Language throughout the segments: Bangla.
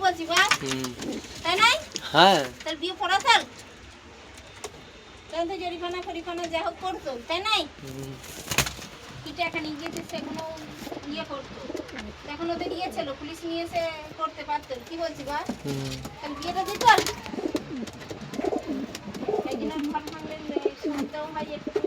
বলছি বা তাই নাই? হ্যাঁ তাহলে বিয়ে পড়া তার তো জরিমানা ফরিমানা যা হোক করতো তাই নাই? কি টাকা নিয়ে গিয়েছে সেগুলো ইয়ে করতো, এখন ওদের ইয়ে ছিল পুলিশ নিয়ে এসে করতে পারতো। কি বলছি বা তাহলে বিয়েটা দিত এই জন্য ঘর ভাঙলে শুনতেও হয় একটু।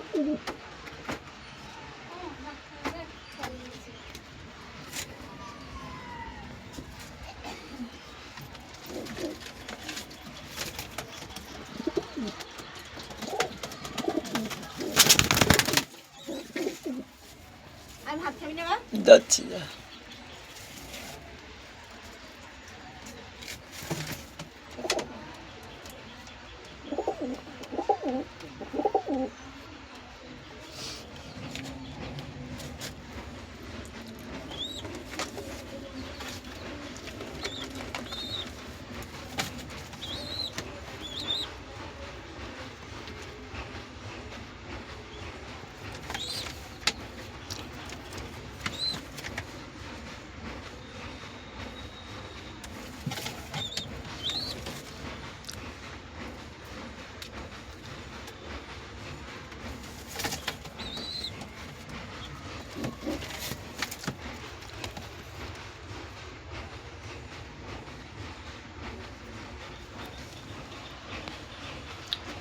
আর ভাত খাবি না বা? যাচ্ছি যা।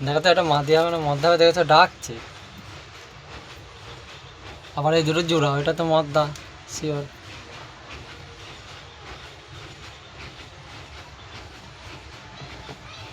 দেখো তো একটা মাদি হবে না মদ্দা হবে, দেখো তো ডাকছে। আবার এই দুটো জোড়া, ওইটা তো মদ্দা শিওর।